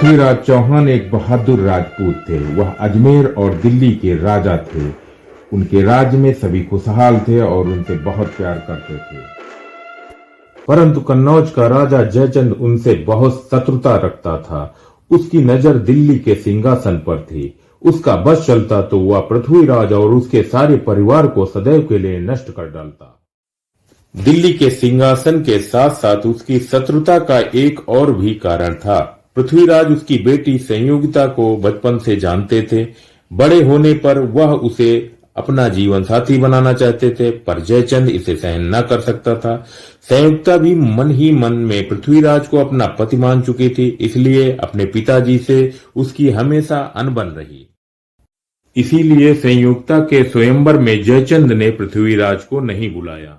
पृथ्वीराज चौहान एक बहादुर राजपूत थे। वह अजमेर और दिल्ली के राजा थे। उनके राज्य में सभी खुशहाल थे और उनसे बहुत प्यार करते थे। परंतु कन्नौज का राजा जयचंद उनसे बहुत शत्रुता रखता था। उसकी नजर दिल्ली के सिंहासन पर थी। उसका बस चलता तो वह पृथ्वीराज और उसके सारे परिवार को सदैव के लिए नष्ट कर डालता। दिल्ली के सिंहासन के साथ साथ उसकी शत्रुता का एक और भी कारण था। पृथ्वीराज उसकी बेटी संयोगिता को बचपन से जानते थे। बड़े होने पर वह उसे अपना जीवन साथी बनाना चाहते थे, पर जयचंद इसे सहन न कर सकता था। संयुक्ता भी मन ही मन में पृथ्वीराज को अपना पति मान चुकी थी, इसलिए अपने पिताजी से उसकी हमेशा अनबन रही। इसीलिए संयुक्ता के स्वयंवर में जयचंद ने पृथ्वीराज को नहीं बुलाया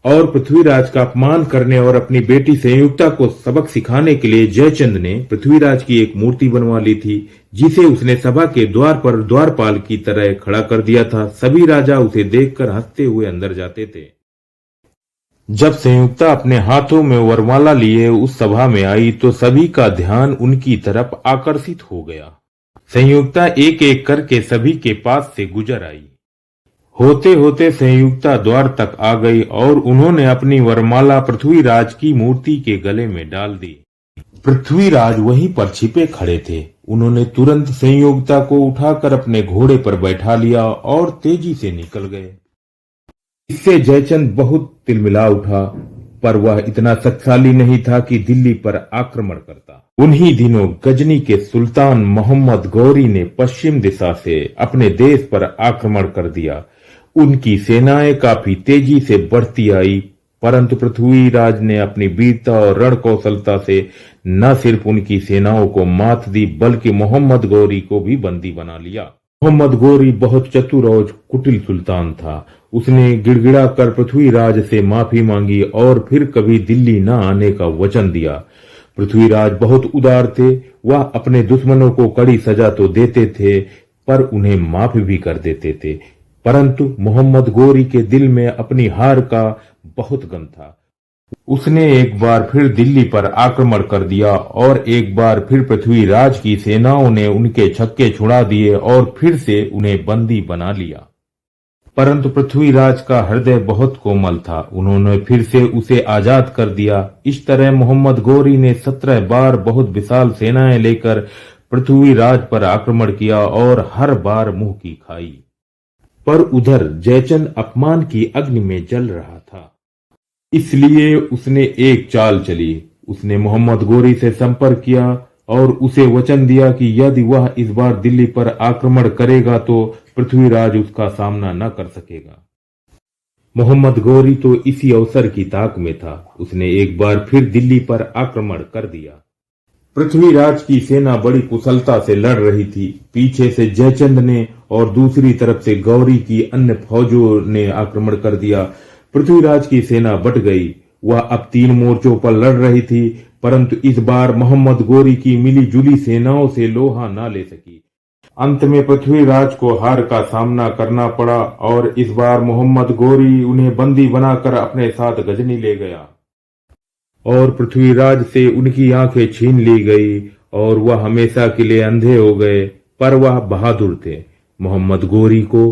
और पृथ्वीराज का अपमान करने और अपनी बेटी संयुक्ता को सबक सिखाने के लिए जयचंद ने पृथ्वीराज की एक मूर्ति बनवा ली थी, जिसे उसने सभा के द्वार पर द्वारपाल की तरह खड़ा कर दिया था। सभी राजा उसे देखकर हंसते हुए अंदर जाते थे। जब संयुक्ता अपने हाथों में वरमाला लिए उस सभा में आई तो सभी का ध्यान उनकी तरफ आकर्षित हो गया। संयुक्ता एक एक करके सभी के पास से गुजर आई। होते होते संयुक्ता द्वार तक आ गई और उन्होंने अपनी वरमाला पृथ्वीराज की मूर्ति के गले में डाल दी। पृथ्वीराज वहीं पर छिपे खड़े थे। उन्होंने तुरंत संयुक्ता को उठाकर अपने घोड़े पर बैठा लिया और तेजी से निकल गए। इससे जयचंद बहुत तिलमिला उठा, पर वह इतना शक्तिशाली नहीं था कि दिल्ली पर आक्रमण करता। उन्हीं दिनों गजनी के सुल्तान मोहम्मद गौरी ने पश्चिम दिशा से अपने देश पर आक्रमण कर दिया। उनकी सेनाएं काफी तेजी से बढ़ती आई, परंतु पृथ्वीराज ने अपनी वीरता और रण कौशलता से न सिर्फ उनकी सेनाओं को मात दी, बल्कि मोहम्मद गौरी को भी बंदी बना लिया। मोहम्मद गौरी बहुत चतुर और कुटिल सुल्तान था। उसने गिड़गिड़ा कर पृथ्वीराज से माफी मांगी और फिर कभी दिल्ली न आने का वचन दिया। पृथ्वीराज बहुत उदार थे। वह अपने दुश्मनों को कड़ी सजा तो देते थे, पर उन्हें माफ भी कर देते थे। परंतु मोहम्मद गौरी के दिल में अपनी हार का बहुत गम था। उसने एक बार फिर दिल्ली पर आक्रमण कर दिया और एक बार फिर पृथ्वीराज की सेनाओं ने उनके छक्के छुड़ा दिए और फिर से उन्हें बंदी बना लिया। परंतु पृथ्वीराज का हृदय बहुत कोमल था। उन्होंने फिर से उसे आजाद कर दिया। इस तरह मोहम्मद गौरी ने 17 बार बहुत विशाल सेनाएं लेकर पृथ्वीराज पर आक्रमण किया और हर बार मुंह की खाई। पर उधर जयचंद अपमान की अग्नि में जल रहा था। इसलिए उसने एक चाल चली। उसने मोहम्मद गौरी से संपर्क किया और उसे वचन दिया कि यदि वह इस बार दिल्ली पर आक्रमण करेगा तो पृथ्वीराज उसका सामना न कर सकेगा। मोहम्मद गौरी तो इसी अवसर की ताक में था। उसने एक बार फिर दिल्ली पर आक्रमण कर दिया। पृथ्वीराज की सेना बड़ी कुशलता से लड़ रही थी। पीछे से जयचंद ने और दूसरी तरफ से गौरी की अन्य फौजों ने आक्रमण कर दिया। पृथ्वीराज की सेना बट गई। वह अब 3 मोर्चों पर लड़ रही थी, परंतु इस बार मोहम्मद गौरी की मिली जुली सेनाओं से लोहा न ले सकी। अंत में पृथ्वीराज को हार का सामना करना पड़ा और इस बार मोहम्मद गौरी उन्हें बंदी बनाकर अपने साथ गजनी ले गया और पृथ्वीराज से उनकी आंखें छीन ली गई और वह हमेशा के लिए अंधे हो गए। पर वह बहादुर थे। मोहम्मद गौरी को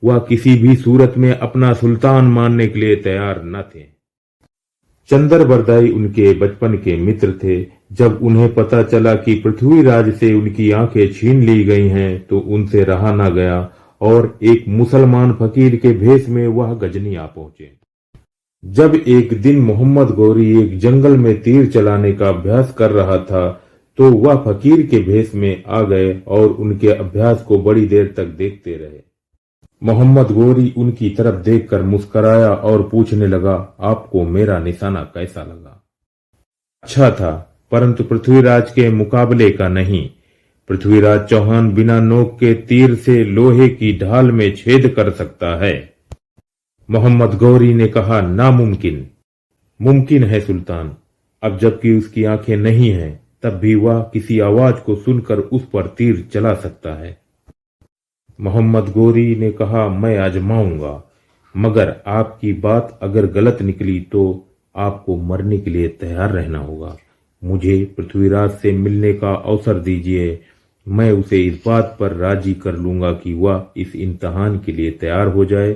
वह किसी भी सूरत में अपना सुल्तान मानने के लिए तैयार न थे। चंदर बरदाई उनके बचपन के मित्र थे। जब उन्हें पता चला कि पृथ्वीराज से उनकी आंखें छीन ली गई हैं तो उनसे रहा न गया और एक मुसलमान फकीर के भेष में वह गजनी आ पहुंचे। जब एक दिन मोहम्मद गौरी एक जंगल में तीर चलाने का अभ्यास कर रहा था तो वह फकीर के भेष में आ गए और उनके अभ्यास को बड़ी देर तक देखते रहे। मोहम्मद गौरी उनकी तरफ देखकर मुस्कुराया और पूछने लगा, आपको मेरा निशाना कैसा लगा? अच्छा था, परंतु पृथ्वीराज के मुकाबले का नहीं। पृथ्वीराज चौहान बिना नोक के तीर से लोहे की ढाल में छेद कर सकता है। मोहम्मद गौरी ने कहा, नामुमकिन। मुमकिन है सुल्तान। अब जबकि उसकी आंखें नहीं हैं, तब भी वह किसी आवाज को सुनकर उस पर तीर चला सकता है। मोहम्मद गौरी ने कहा, मैं आजमाऊंगा, मगर आपकी बात अगर गलत निकली तो आपको मरने के लिए तैयार रहना होगा। मुझे पृथ्वीराज से मिलने का अवसर दीजिए। मैं उसे इस बात पर राजी कर लूंगा कि वह इस इम्तिहान के लिए तैयार हो जाए,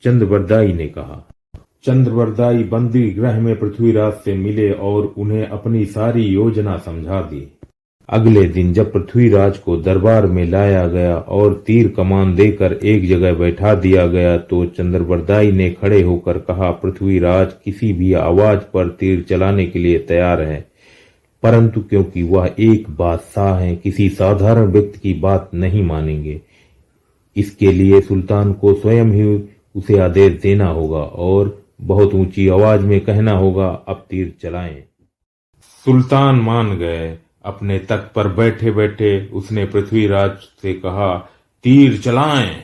चंद्रबरदाई ने कहा। चंद्रबरदाई बंदी गृह में पृथ्वीराज से मिले और उन्हें अपनी सारी योजना समझा दी। अगले दिन जब पृथ्वीराज को दरबार में लाया गया और तीर कमान देकर एक जगह बैठा दिया गया तो चंद्रबरदाई ने खड़े होकर कहा, पृथ्वीराज किसी भी आवाज पर तीर चलाने के लिए तैयार है, परंतु क्योंकि वह एक बादशाह हैं, किसी साधारण व्यक्ति की बात नहीं मानेंगे। इसके लिए सुल्तान को स्वयं ही उसे आदेश देना होगा और बहुत ऊंची आवाज में कहना होगा, अब तीर चलाएं। सुल्तान मान गए। अपने तख्त पर बैठे बैठे उसने पृथ्वीराज से कहा, तीर चलाएं।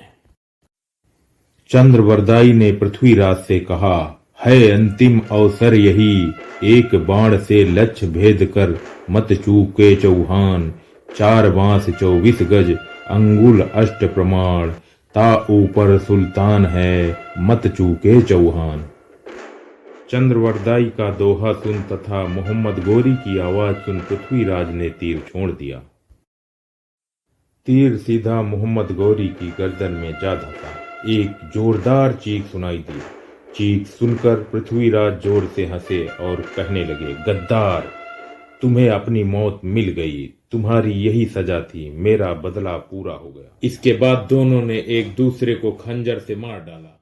चंद्रबरदाई ने पृथ्वीराज से कहा, है अंतिम अवसर यही, एक बाण से लक्ष्य भेद कर मत चूके चौहान, 4 बांस 24 गज अंगुल अष्ट प्रमाण, ता ऊपर सुल्तान है मत चूके चौहान। चंद्रबरदाई का दोहा सुन तथा मोहम्मद गोरी की आवाज सुन पृथ्वीराज ने तीर छोड़ दिया। तीर सीधा मोहम्मद गोरी की गर्दन में जा धंसा। एक जोरदार चीख सुनाई दी। चीख सुनकर पृथ्वीराज जोर से हंसे और कहने लगे, गद्दार, तुम्हें अपनी मौत मिल गई, तुम्हारी यही सजा थी, मेरा बदला पूरा हो गया। इसके बाद दोनों ने एक दूसरे को खंजर से मार डाला।